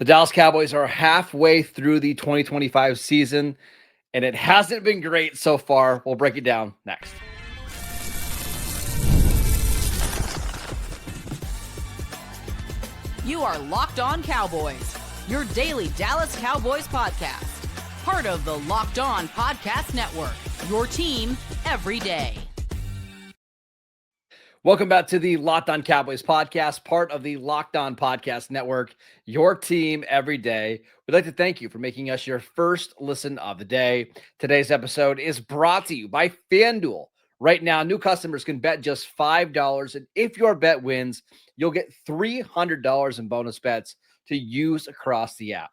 The Dallas Cowboys are halfway through the 2025 season, and it hasn't been great so far. We'll break it down next. You are Locked On Cowboys, your daily Dallas Cowboys podcast. Part of the Locked On Podcast Network, your team every day. Welcome back to the Locked On Cowboys podcast, part of the Locked On Podcast Network, your team every day. We'd like to thank you for making us your first listen of the day. Today's episode is brought to you by FanDuel. Right now, new customers can bet just $5, and if your bet wins, you'll get $300 in bonus bets to use across the app.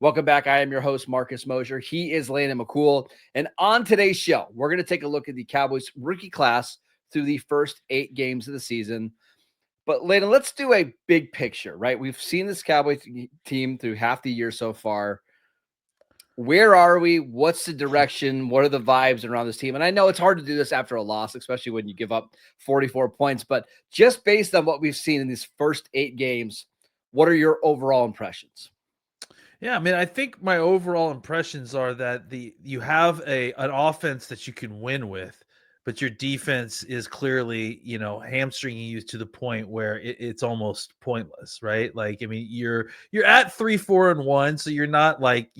Welcome back. I am your host, Marcus Mosher. He is Landon McCool. And on today's show, we're going to take a look at the Cowboys rookie class through the first 8 games of the season. But Landon, let's do a big picture, right? We've seen this Cowboys team through half the year so far. Where are we? What's the direction? What are the vibes around this team? And I know it's hard to do this after a loss, especially when you give up 44 points. But just based on what we've seen in these first 8 games, what are your overall impressions? Yeah, I mean, I think my overall impressions are that you have an offense that you can win with, but your defense is clearly, hamstringing you to the point where it's almost pointless, right? Like, I mean, you're at 3-4-1, so you're not like,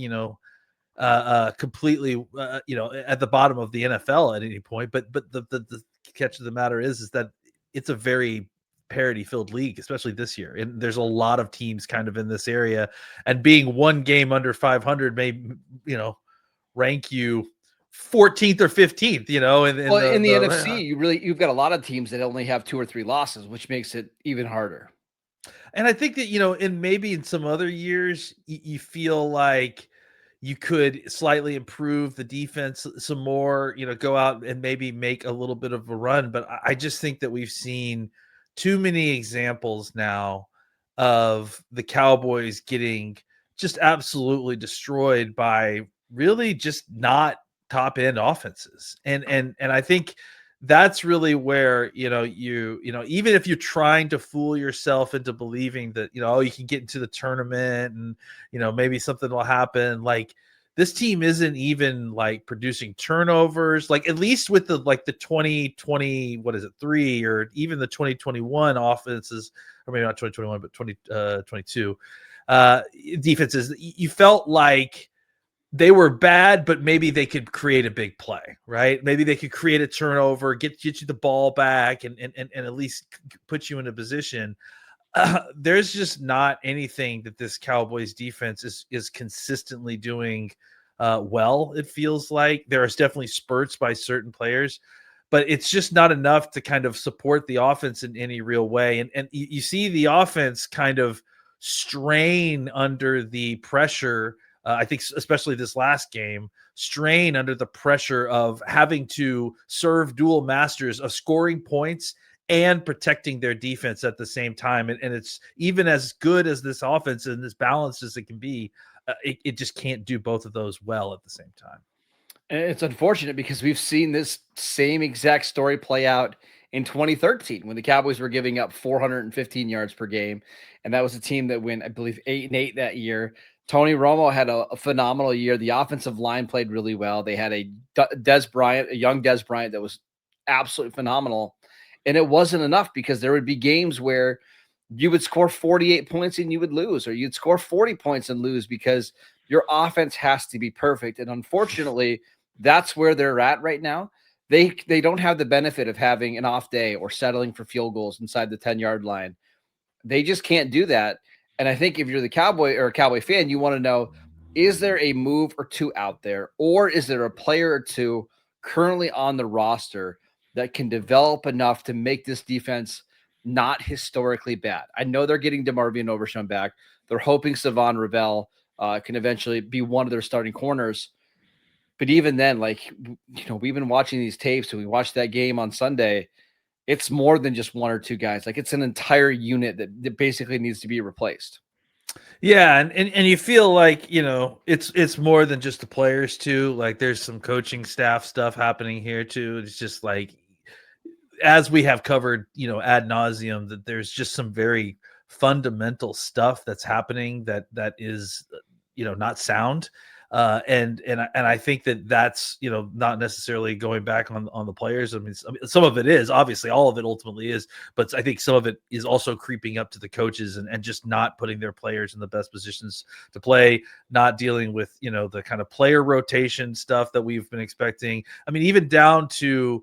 completely, at the bottom of the NFL at any point. But the catch of the matter is that it's a very parity-filled league, especially this year, and there's a lot of teams kind of in this area. And being one game under 500 may, rank you 14th or 15th, in the NFC, you've got a lot of teams that only have 2 or 3 losses, which makes it even harder. And I think that, in some other years, you feel like you could slightly improve the defense some more, go out and maybe make a little bit of a run. But I just think that we've seen too many examples now of the Cowboys getting just absolutely destroyed by really just not top end offenses. And I think that's really where, even if you're trying to fool yourself into believing that, you can get into the tournament and, maybe something will happen. Like, this team isn't even like producing turnovers, like at least with the 2020, 3 or even the 2021 offenses, or maybe not 2021, but 2022 defenses. You felt like they were bad, but maybe they could create a big play, right? Maybe they could create a turnover, get you the ball back, and at least put you in a position. There's just not anything that this Cowboys defense is consistently doing well. It feels like there's definitely spurts by certain players, but it's just not enough to kind of support the offense in any real way. And you see the offense kind of strain under the pressure. I think especially this last game, strain under the pressure of having to serve dual masters of scoring points and protecting their defense at the same time. And it's even as good as this offense and as balanced as it can be, it just can't do both of those well at the same time. And it's unfortunate because we've seen this same exact story play out in 2013 when the Cowboys were giving up 415 yards per game. And that was a team that went, I believe, 8-8 that year. Tony Romo had a phenomenal year. The offensive line played really well. They had a young Des Bryant that was absolutely phenomenal. And it wasn't enough because there would be games where you would score 48 points and you would lose, or you'd score 40 points and lose because your offense has to be perfect. And unfortunately, that's where they're at right now. They don't have the benefit of having an off day or settling for field goals inside the 10-yard line. They just can't do that. And I think if you're the Cowboy or a Cowboy fan, you want to know, is there a move or two out there, or is there a player or two currently on the roster that can develop enough to make this defense not historically bad? I know they're getting DeMarvion Overshown back. They're hoping Savon Ravel can eventually be one of their starting corners. But even then, we've been watching these tapes, and we watched that game on Sunday. It's more than just one or two guys. Like, it's an entire unit that basically needs to be replaced. Yeah, and you feel like, it's more than just the players too. Like, there's some coaching staff stuff happening here too. It's just like as we have covered, ad nauseum, that there's just some very fundamental stuff that's happening that is, not sound. And I think that's, not necessarily going back on the players. I mean, some of it is, obviously all of it ultimately is, but I think some of it is also creeping up to the coaches and just not putting their players in the best positions to play, not dealing with, the kind of player rotation stuff that we've been expecting. I mean, even down to,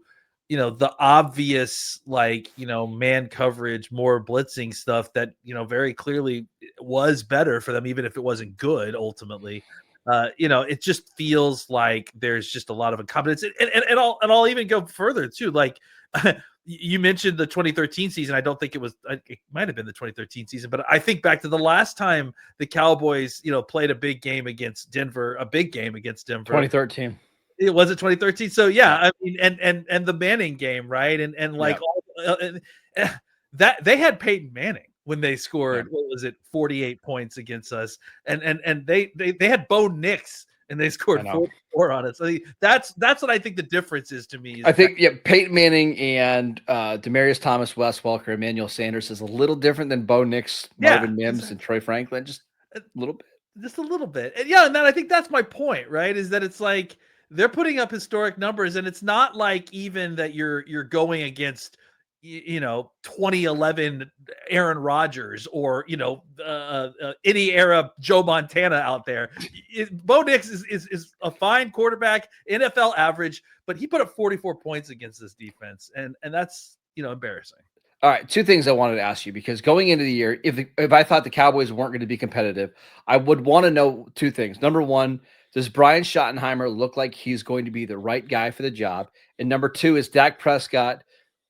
the obvious, man coverage, more blitzing stuff that, very clearly was better for them, even if it wasn't good ultimately. It just feels like there's just a lot of incompetence. And I'll even go further too. Like you mentioned the 2013 season. I don't think it might have been the 2013 season, but I think back to the last time the Cowboys, played a big game against Denver. 2013. It was 2013. So yeah, I mean, and the Manning game, right? And like that they had Peyton Manning when they scored, what was it, 48 points against us, and they had Bo Nix and they scored 44 on us. So that's what I think the difference is to me. I think Peyton Manning and Demaryius Thomas, Wes Welker, Emmanuel Sanders is a little different than Bo Nix, Marvin Mims, and Troy Franklin. Just a little bit. Just a little bit. And then I think that's my point, right? Is that it's like they're putting up historic numbers, and it's not like even that you're going against 2011 Aaron Rodgers or any era Joe Montana out there. Bo Nix is a fine quarterback, NFL average, but he put up 44 points against this defense, and that's embarrassing. All right, two things I wanted to ask you, because going into the year, if I thought the Cowboys weren't going to be competitive, I would want to know two things. Number one, does Brian Schottenheimer look like he's going to be the right guy for the job? And number two, is Dak Prescott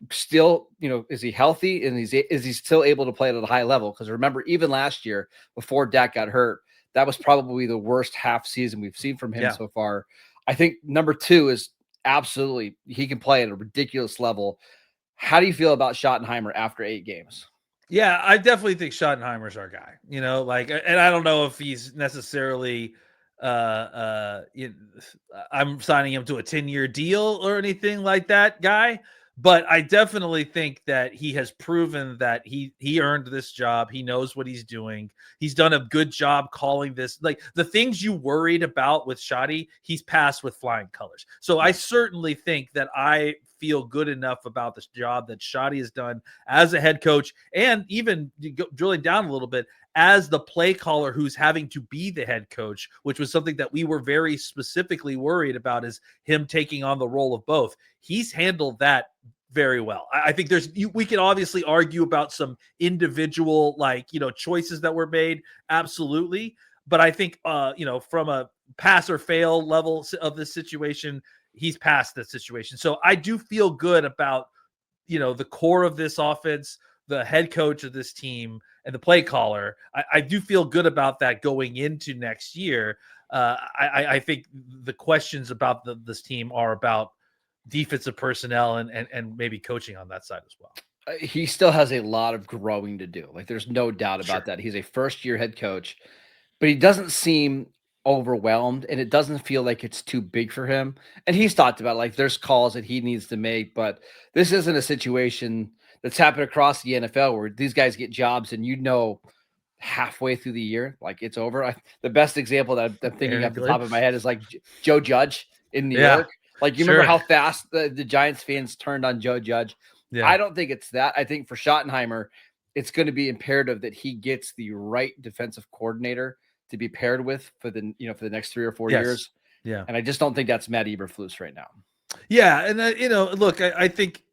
still, is he healthy, and is he still able to play at a high level? Because remember, even last year before Dak got hurt, that was probably the worst half season we've seen from him so far. I think number two is absolutely he can play at a ridiculous level. How do you feel about Schottenheimer after 8 games? Yeah, I definitely think Schottenheimer's our guy. And I don't know if he's necessarily I'm signing him to a 10-year deal or anything like that guy, but I definitely think that he has proven that he earned this job. He knows what he's doing. He's done a good job calling this. Like the things you worried about with Shotty, he's passed with flying colors. So I certainly think that I feel good enough about this job that Shotty has done as a head coach, and even drilling down a little bit as the play caller who's having to be the head coach, which was something that we were very specifically worried about, is him taking on the role of both. He's handled that very well. I think we can obviously argue about some individual, choices that were made. Absolutely. But I think, from a pass or fail level of this situation, he's past that situation. So I do feel good about, the core of this offense, the head coach of this team, and the play caller. I do feel good about that going into next year. I think the questions about this team are about defensive personnel and maybe coaching on that side as well. He still has a lot of growing to do. Like, there's no doubt about that. He's a first-year head coach, but he doesn't seem overwhelmed, and it doesn't feel like it's too big for him. And he's talked about, like, there's calls that he needs to make, but this isn't a situation that's happened across the NFL where these guys get jobs and halfway through the year, like, it's over. The best example that I'm thinking off the top of my head is like Joe Judge in New York. Like, you remember how fast the Giants fans turned on Joe Judge? Yeah. I don't think it's that. I think for Schottenheimer, it's going to be imperative that he gets the right defensive coordinator to be paired with for the next 3 or 4 years. Yeah. And I just don't think that's Matt Eberflus right now. Yeah. And look, I think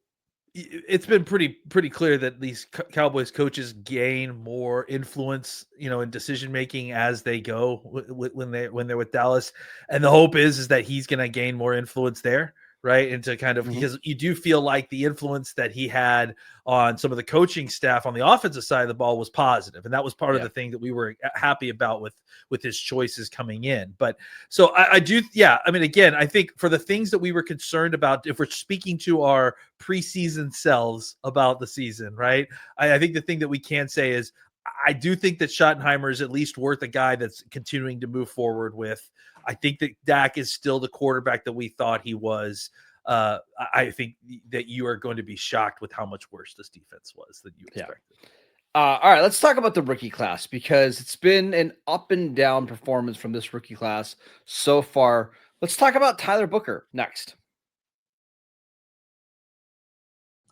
it's been pretty clear that these Cowboys coaches gain more influence, in decision making as they go when they're with Dallas, and the hope is that he's going to gain more influence there, right? And to kind of, because you do feel like the influence that he had on some of the coaching staff on the offensive side of the ball was positive, and that was part of the thing that we were happy about with his choices coming in. But so I do, I mean, again, I think for the things that we were concerned about, if we're speaking to our preseason selves about the season, right? I think the thing that we can say is I do think that Schottenheimer is at least worth a guy that's continuing to move forward with. I think that Dak is still the quarterback that we thought he was. I think that you are going to be shocked with how much worse this defense was than you expected. All right, let's talk about the rookie class because it's been an up and down performance from this rookie class so far. Let's talk about Tyler Booker next.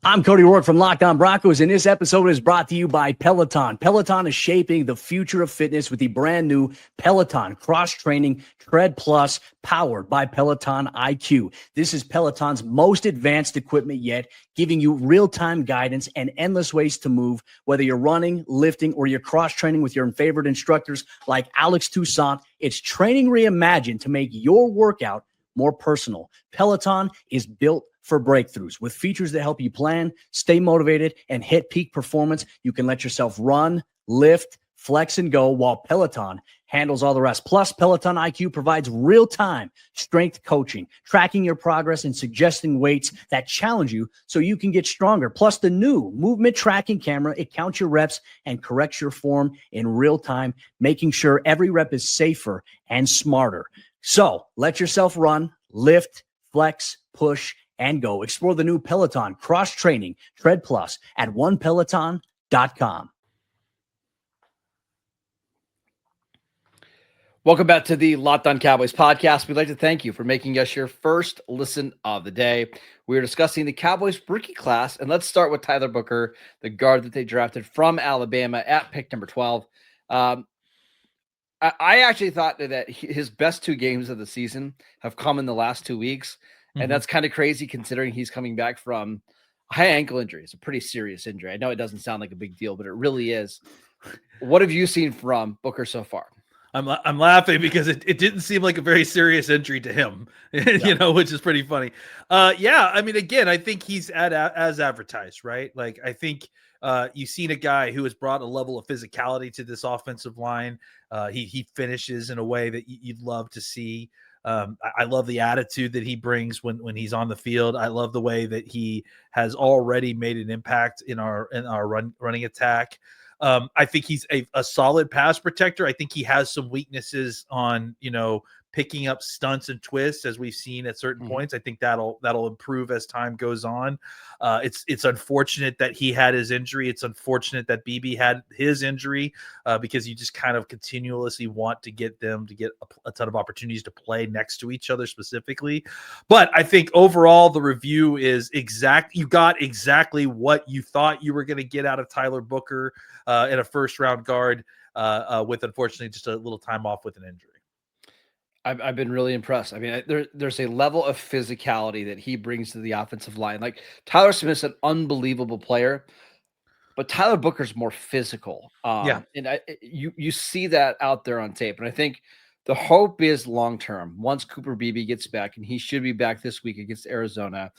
I'm Cody Rourke from Locked On Broncos, and this episode is brought to you by Peloton. Peloton is shaping the future of fitness with the brand new Peloton Cross-Training Tread Plus, powered by Peloton IQ. This is Peloton's most advanced equipment yet, giving you real-time guidance and endless ways to move, whether you're running, lifting, or you're cross-training with your favorite instructors like Alex Toussaint. It's training reimagined to make your workout more personal. Peloton is built for breakthroughs with features that help you plan, stay motivated, and hit peak performance. You can let yourself run, lift, flex, and go while Peloton handles all the rest. Plus, Peloton IQ provides real-time strength coaching, tracking your progress and suggesting weights that challenge you so you can get stronger. Plus, the new movement tracking camera, it counts your reps and corrects your form in real time, making sure every rep is safer and smarter. So let yourself run, lift, flex, push, and go. Explore the new Peloton Cross-Training Tread Plus at onepeloton.com. Welcome back to the Locked On Cowboys podcast. We'd like to thank you for making us your first listen of the day. We're discussing the Cowboys rookie class, and let's start with Tyler Booker, the guard that they drafted from Alabama at pick number 12. I actually thought that his best two games of the season have come in the last 2 weeks. And that's kind of crazy considering he's coming back from a high ankle injury. It's a pretty serious injury. I know it doesn't sound like a big deal, but it really is. What have you seen from Booker so far? I'm laughing because it didn't seem like a very serious injury to him, which is pretty funny. I mean, again, I think he's as advertised, right? Like, I think you've seen a guy who has brought a level of physicality to this offensive line. He finishes in a way that you'd love to see. I love the attitude that he brings when he's on the field. I love the way that he has already made an impact in our running attack. I think he's a solid pass protector. I think he has some weaknesses on, picking up stunts and twists as we've seen at certain points. I think that'll improve as time goes on. It's unfortunate that he had his injury. It's unfortunate that BB had his injury because you just kind of continuously want to get them to get a ton of opportunities to play next to each other specifically. But I think overall the review is exact. You got exactly what you thought you were going to get out of Tyler Booker in a first round guard with unfortunately just a little time off with an injury. I've been really impressed. I mean, there's a level of physicality that he brings to the offensive line. Like Tyler Smith's an unbelievable player, but Tyler Booker's more physical. And you see that out there on tape. And I think the hope is long term. Once Cooper Beebe gets back, and he should be back this week against Arizona,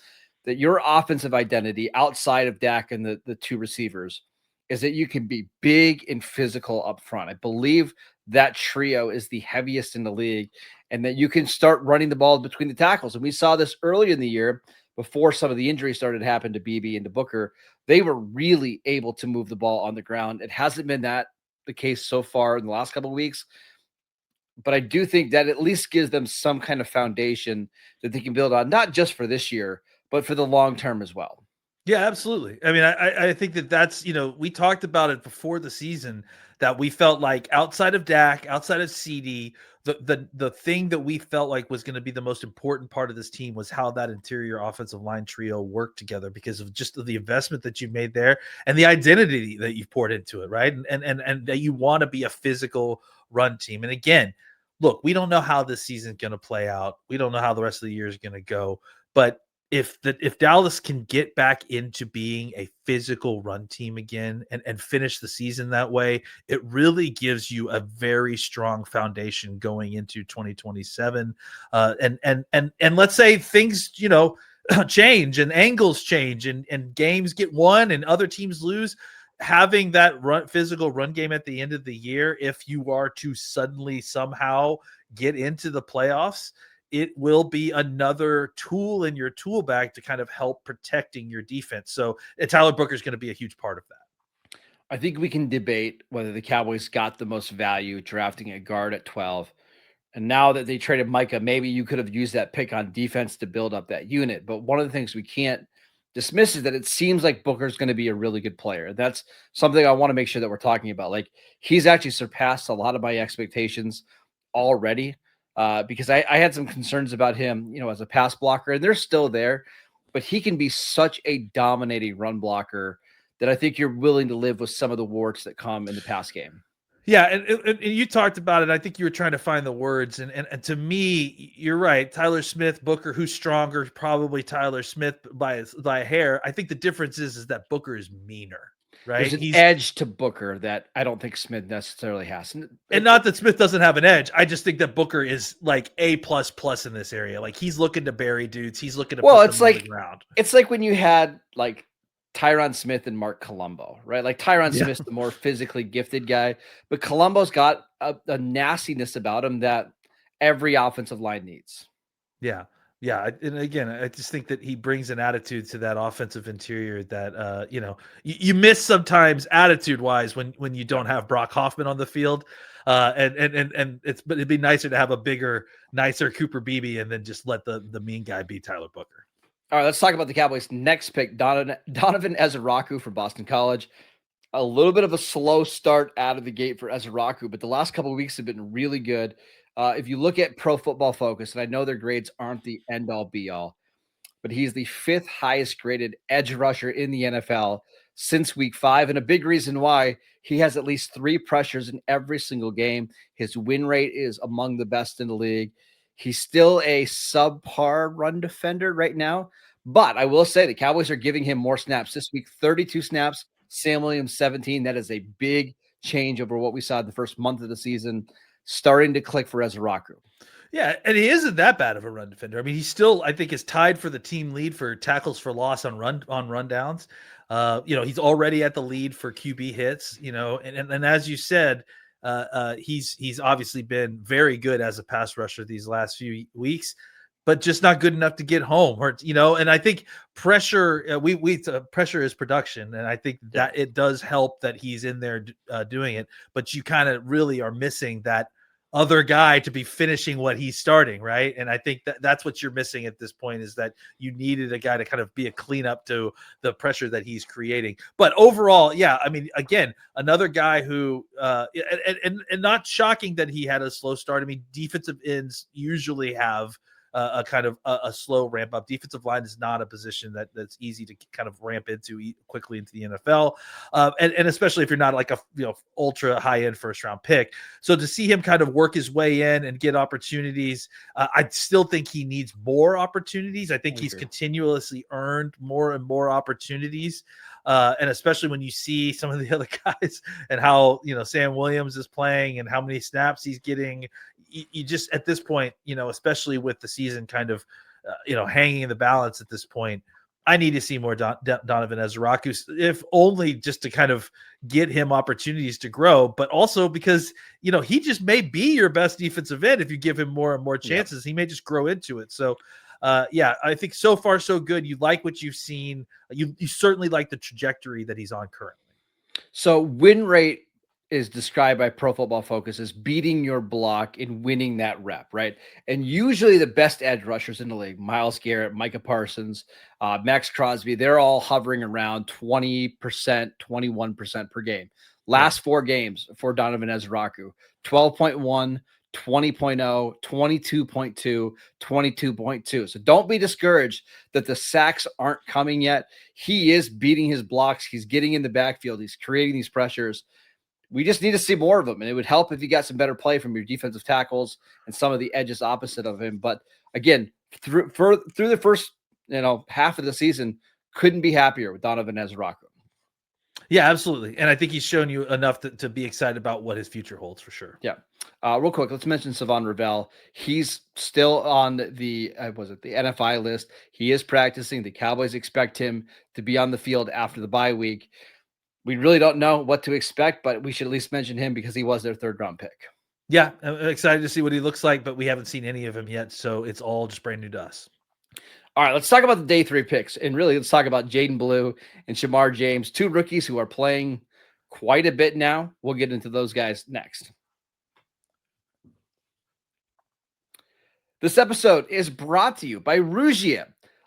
that your offensive identity outside of Dak and the two receivers is that you can be big and physical up front. I believe that trio is the heaviest in the league, and that you can start running the ball between the tackles. And we saw this early in the year before some of the injuries started to happen to BB and to Booker. They were really able to move the ball on the ground. It hasn't been the case so far in the last couple of weeks, but I do think that at least gives them some kind of foundation that they can build on, not just for this year, but for the long term as well. Yeah, absolutely. I mean, I think that's, we talked about it before the season that we felt like outside of Dak, outside of CD, the thing that we felt like was going to be the most important part of this team was how that interior offensive line trio worked together because of just the investment that you made there and the identity that you've poured into it, right? And that you want to be a physical run team. And again, look, we don't know how this season's going to play out. We don't know how the rest of the year is going to go, but if Dallas can get back into being a physical run team again and finish the season that way, it really gives you a very strong foundation going into 2027. And let's say things, change and angles change and games get won and other teams lose. Having that physical run game at the end of the year, if you are to suddenly somehow get into the playoffs, it will be another tool in your tool bag to kind of help protecting your defense. So Tyler Booker is going to be a huge part of that. I think we can debate whether the Cowboys got the most value drafting a guard at 12 And now that they traded Micah, maybe you could have used that pick on defense to build up that unit. But one of the things we can't dismiss is that it seems like Booker's going to be a really good player. That's something I want to make sure that we're talking about. Like, he's actually surpassed a lot of my expectations already, because I had some concerns about him, as a pass blocker, and they're still there, but he can be such a dominating run blocker that I think you're willing to live with some of the warts that come in the pass game. Yeah, and you talked about it. I think you were trying to find the words, and to me, you're right. Tyler Smith, Booker, who's stronger? Probably Tyler Smith by a hair. I think the difference is that Booker is meaner, right? There's an edge to Booker that I don't think Smith necessarily has. And not that Smith doesn't have an edge. I just think that Booker is like A++ in this area. Like, he's looking to bury dudes. He's looking to put them on the ground. It's like when you had like Tyron Smith and Mark Colombo, right? Like, Tyron Smith's the more physically gifted guy, but Colombo's got a nastiness about him that every offensive line needs. Yeah. Yeah. And again, I just think that he brings an attitude to that offensive interior that, you miss sometimes attitude wise when you don't have Brock Hoffman on the field. But it'd be nicer to have a bigger, nicer Cooper Beebe and then just let the mean guy be Tyler Booker. All right, let's talk about the Cowboys' next pick, Donovan Ezeiruaku from Boston College. A little bit of a slow start out of the gate for Ezeiruaku, but the last couple of weeks have been really good. If you look at Pro Football Focus, and I know their grades aren't the end-all, be-all, but he's the 5th highest graded edge rusher in the NFL since week 5. And a big reason why, he has at least 3 pressures in every single game. His win rate is among the best in the league. He's still a subpar run defender right now, but I will say the Cowboys are giving him more snaps this week. 32 snaps, Sam Williams 17. That is a big change over what we saw in the first month of the season, starting to click for Ezeiruaku. Yeah, and he isn't that bad of a run defender. I mean, he's still, I think, is tied for the team lead for tackles for loss on rundowns. He's already at the lead for QB hits. And as you said, he's obviously been very good as a pass rusher these last few weeks, but just not good enough to get home. And I think pressure, pressure is production, and I think that it does help that he's in there doing it. But you kind of really are missing that other guy to be finishing what he's starting, right? And I think that's what you're missing at this point, is that you needed a guy to kind of be a cleanup to the pressure that he's creating. But overall, yeah, I mean, again, another guy who and not shocking that he had a slow start. I mean, defensive ends usually have a kind of a slow ramp up. Defensive line is not a position that's easy to kind of ramp into quickly into the NFL, and especially if you're not like a ultra high end first round pick. So to see him kind of work his way in and get opportunities, I still think he needs more opportunities. I think he's continuously earned more and more opportunities. And especially when you see some of the other guys and how, Sam Williams is playing and how many snaps he's getting, you just, at this point, especially with the season kind of, hanging in the balance at this point, I need to see more Donovan Ezeiruaku, if only just to kind of get him opportunities to grow, but also because, he just may be your best defensive end. If you give him more and more chances, he may just grow into it. So, I think so far so good. You like what you've seen. You certainly like the trajectory that he's on currently. So win rate is described by Pro Football Focus as beating your block and winning that rep, right? And usually the best edge rushers in the league, Myles Garrett, Micah Parsons, Max Crosby, they're all hovering around 20%, 21% per game. Last 4 games for Donovan Ezeiruaku, 12.1, 20.0, 22.2, 22.2. So don't be discouraged that the sacks aren't coming yet. He is beating his blocks. He's getting in the backfield. He's creating these pressures. We just need to see more of him, and it would help if you got some better play from your defensive tackles and some of the edges opposite of him. But again, through the first half of the season, couldn't be happier with Donovan Ezeiruaku. Yeah, absolutely. And I think he's shown you enough to be excited about what his future holds for sure. Yeah. Real quick, let's mention Savon Ravel. He's still on the NFI list. He is practicing. The Cowboys expect him to be on the field after the bye week. We really don't know what to expect, but we should at least mention him because he was their 3rd round pick. Yeah, I'm excited to see what he looks like, but we haven't seen any of him yet, so it's all just brand new to us. All right, let's talk about the day 3 picks, and really let's talk about Jaden Blue and Shamar James, 2 rookies who are playing quite a bit now. We'll get into those guys next. This episode is brought to you by Rougia.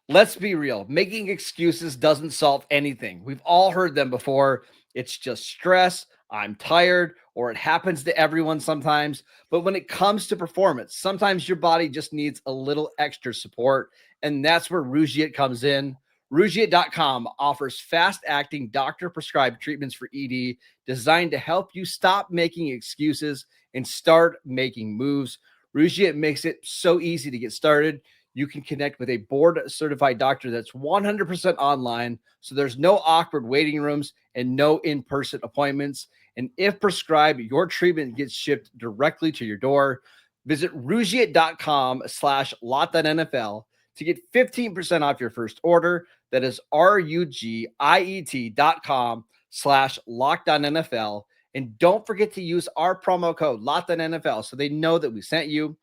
Let's be real. Making excuses doesn't solve anything. We've all heard them before. It's just stress. I'm tired, or it happens to everyone sometimes. But when it comes to performance, sometimes your body just needs a little extra support. And that's where Rougia comes in. Rougia.com offers fast-acting doctor-prescribed treatments for ED designed to help you stop making excuses and start making moves. Rougia makes it so easy to get started. You can connect with a board-certified doctor that's 100% online, so there's no awkward waiting rooms and no in-person appointments. And if prescribed, your treatment gets shipped directly to your door. Visit Rougia.com/LockdownNFL to get 15% off your first order. That is RUGIET.com/LockdownNFL. And don't forget to use our promo code LockdownNFL so they know that we sent you.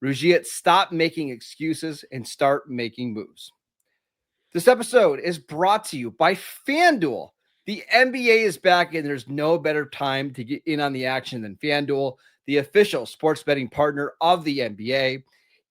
Rougia, stop making excuses and start making moves. This episode is brought to you by FanDuel. The NBA is back, and there's no better time to get in on the action than FanDuel, the official sports betting partner of the NBA.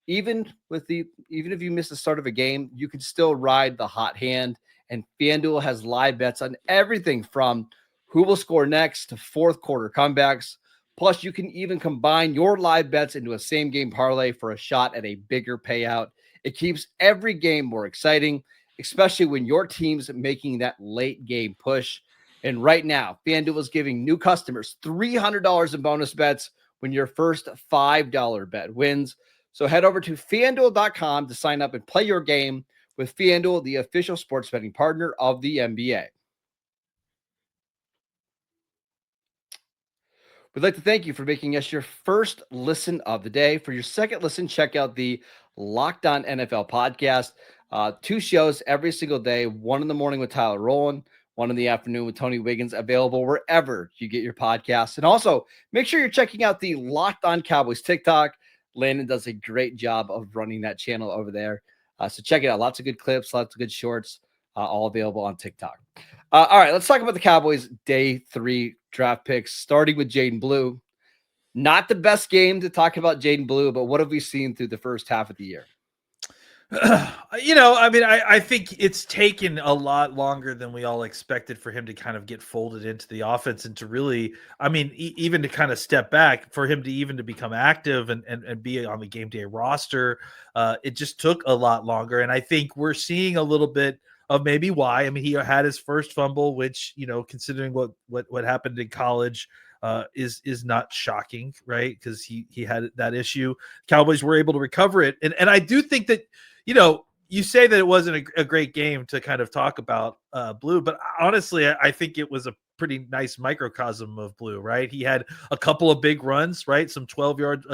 Even if you miss the start of a game, you can still ride the hot hand. And FanDuel has live bets on everything from who will score next to fourth quarter comebacks. Plus, you can even combine your live bets into a same game parlay for a shot at a bigger payout. It keeps every game more exciting, especially when your team's making that late game push. And right now, FanDuel is giving new customers $300 in bonus bets when your first $5 bet wins. So head over to FanDuel.com to sign up and play your game with FanDuel, the official sports betting partner of the NBA. We'd like to thank you for making us your first listen of the day. For your second listen, check out the Locked On NFL podcast. 2 shows every single day, one in the morning with Tyler Rowland, one in the afternoon with Tony Wiggins, available wherever you get your podcasts. And also, make sure you're checking out the Locked On Cowboys TikTok. Landon does a great job of running that channel over there. So check it out. Lots of good clips, lots of good shorts, all available on TikTok. All right, let's talk about the Cowboys' day 3 draft picks, starting with Jaden Blue. Not the best game to talk about Jaden Blue, but what have we seen through the first half of the year? I think it's taken a lot longer than we all expected for him to kind of get folded into the offense and to really, even to kind of step back for him to even to become active and be on the game day roster. It just took a lot longer. And I think we're seeing a little bit of maybe why. He had his first fumble, which, considering what happened in college, is not shocking, right? Because he had that issue. Cowboys were able to recover it. And I do think that, you say that it wasn't a great game to kind of talk about Blue, but honestly, I think it was a pretty nice microcosm of Blue, right? He had a couple of big runs, right? Some 12-yard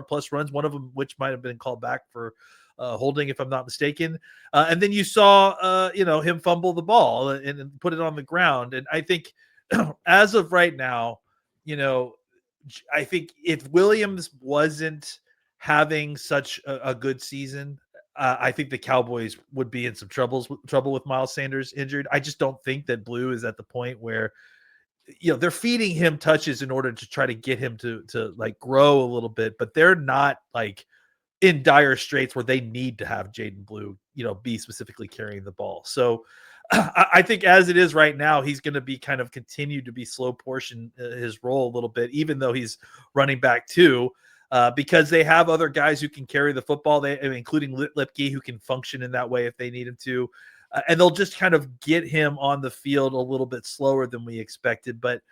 plus runs, one of them which might have been called back for holding, if I'm not mistaken. And then you saw, him fumble the ball and put it on the ground. And I think as of right now, I think if Williams wasn't having such a good season, I think the Cowboys would be in some trouble with Miles Sanders injured. I just don't think that Blue is at the point where, they're feeding him touches in order to try to get him to like grow a little bit, but they're not like in dire straits where they need to have Jaden Blue, be specifically carrying the ball. So I think as it is right now, he's going to be kind of continue to be slow portion his role a little bit, even though he's running back too. Because they have other guys who can carry the football, including Lipke, who can function in that way if they need him to. And they'll just kind of get him on the field a little bit slower than we expected. But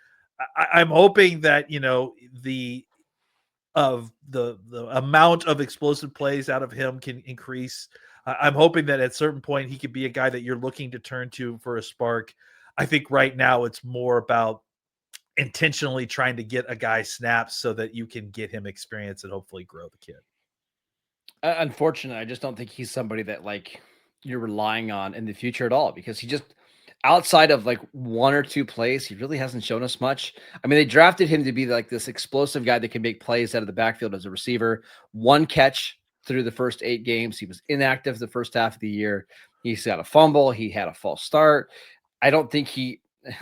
I'm hoping that, the amount of explosive plays out of him can increase. I'm hoping that at a certain point he could be a guy that you're looking to turn to for a spark. I think right now it's more about intentionally trying to get a guy snaps so that you can get him experience and hopefully grow the kid. Unfortunately, I just don't think he's somebody that like you're relying on in the future at all, because he just, outside of like 1 or 2 plays, he really hasn't shown us much. They drafted him to be like this explosive guy that can make plays out of the backfield as a receiver. 1 catch through the first 8 games. He was inactive the first half of the year. He's got a fumble. He had a false start. I don't think he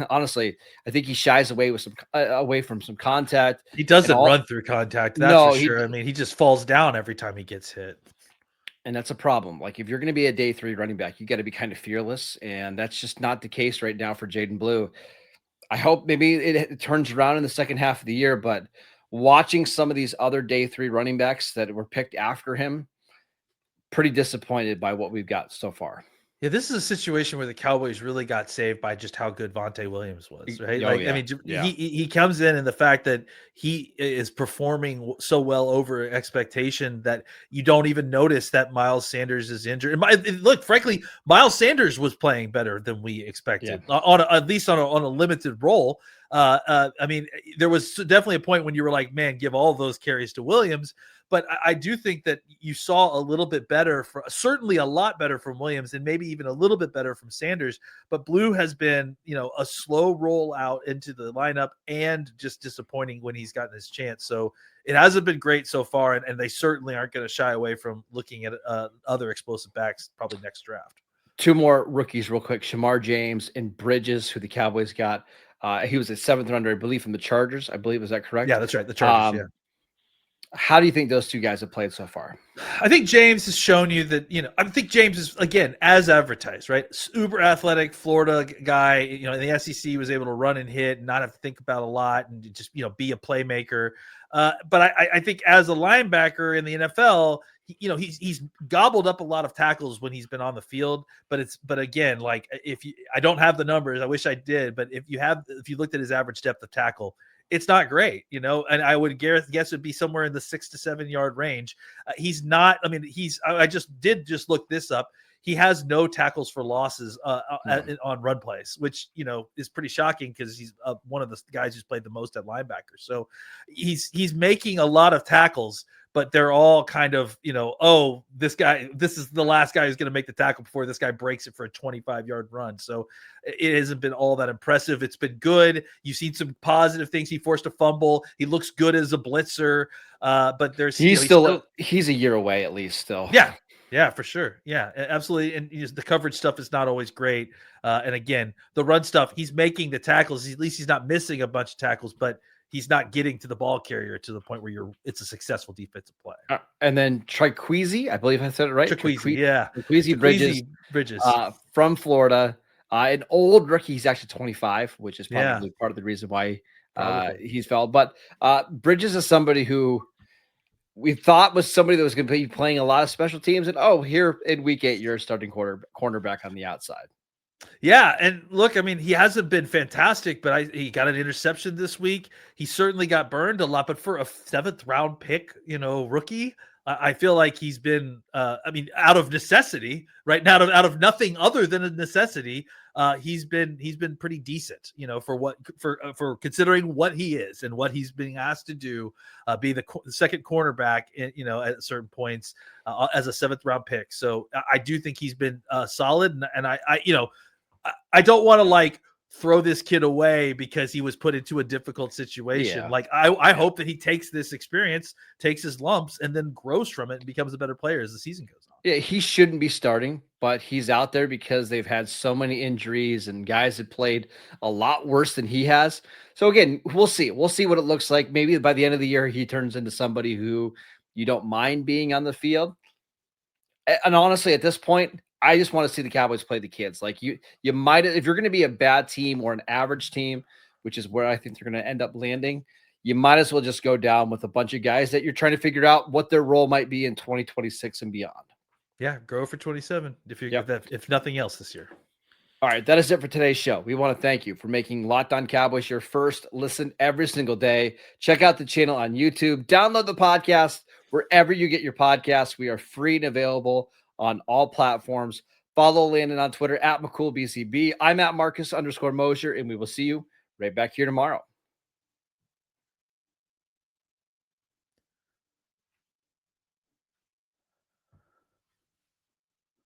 honestly, I think he shies away with away from some contact. He doesn't run through contact. That's No, for sure. I mean, he just falls down every time he gets hit. and that's a problem. Like if you're going to be a day 3 running back, you got to be kind of fearless, and that's just not the case right now for Jaden Blue. I hope maybe it turns around in the second half of the year, but watching some of these other day 3 running backs that were picked after him, pretty disappointed by what we've got so far. Yeah, this is a situation where the Cowboys really got saved by just how good Vontae Williams was, right? Oh, Like, yeah. I mean, Yeah. he comes in, and the fact that he is performing so well over expectation that you don't even notice that Miles Sanders is injured. And look, frankly, Miles Sanders was playing better than we expected, at least on a limited role. I mean, there was definitely a point when you were like, man, give all those carries to Williams. But I do think that you saw a little bit better, certainly a lot better from Williams, and maybe even a little bit better from Sanders. But Blue has been, a slow roll out into the lineup and just disappointing when he's gotten his chance. So it hasn't been great so far, and they certainly aren't going to shy away from looking at other explosive backs probably next draft. 2 more rookies real quick, Shamar James and Bridges, who the Cowboys got. He was a 7th rounder, I believe, from the Chargers. I believe, is that correct? Yeah, that's right. The Chargers, yeah. How do you think those 2 guys have played so far? I think James has shown you that, I think James is, again, as advertised, right? Uber athletic Florida guy, in the SEC was able to run and hit and not have to think about a lot and just, be a playmaker. But I think as a linebacker in the NFL, he's gobbled up a lot of tackles when he's been on the field, but again, like I don't have the numbers, I wish I did, but if you looked at his average depth of tackle, it's not great, and I would guess it'd be somewhere in the 6 to 7 yard range. He's not, I mean, I just look this up. He has no tackles for losses on run plays, which, is pretty shocking because he's one of the guys who's played the most at linebacker. So he's making a lot of tackles, but they're all kind of, this is the last guy who's going to make the tackle before this guy breaks it for a 25-yard run. So it hasn't been all that impressive. It's been good. You've seen some positive things. He forced a fumble. He looks good as a blitzer, but he's a year away at least still. Yeah. Yeah, for sure. Yeah, absolutely. And the coverage stuff is not always great. And again, the run stuff, he's making the tackles. At least he's not missing a bunch of tackles, but he's not getting to the ball carrier to the point where it's a successful defensive play. And then Triquezy, I believe I said it right. Triquezy Bridges from Florida, an old rookie. He's actually 25, which is probably part of the reason why he's fell. But Bridges is somebody who we thought was somebody that was going to be playing a lot of special teams, and here in week 8, you're a starting cornerback on the outside. Yeah, and look, I mean, he hasn't been fantastic, but he got an interception this week. He certainly got burned a lot, but for a 7th round pick, rookie, I feel like he's been, out of necessity, right now, out of nothing other than a necessity. He's been pretty decent, for considering what he is and what he's being asked to do, be the second cornerback, at certain points as a 7th round pick. So I do think he's been solid, and I don't want to throw this kid away because he was put into a difficult situation. Yeah. I hope that he takes this experience, takes his lumps, and then grows from it and becomes a better player as the season goes on. Yeah, he shouldn't be starting, but he's out there because they've had so many injuries and guys have played a lot worse than he has. So again, we'll see. We'll see what it looks like. Maybe by the end of the year, he turns into somebody who you don't mind being on the field. And honestly, at this point, I just want to see the Cowboys play the kids. Like you might, if you're going to be a bad team or an average team, which is where I think they're going to end up landing, you might as well just go down with a bunch of guys that you're trying to figure out what their role might be in 2026 and beyond. Yeah, grow for 27 if nothing else this year. All right, that is it for today's show. We want to thank you for making Locked On Cowboys your first listen every single day. Check out the channel on YouTube. Download the podcast wherever you get your podcasts. We are free and available on all platforms. Follow Landon on Twitter at McCoolBCB. I'm at Marcus _Mosher, and we will see you right back here tomorrow.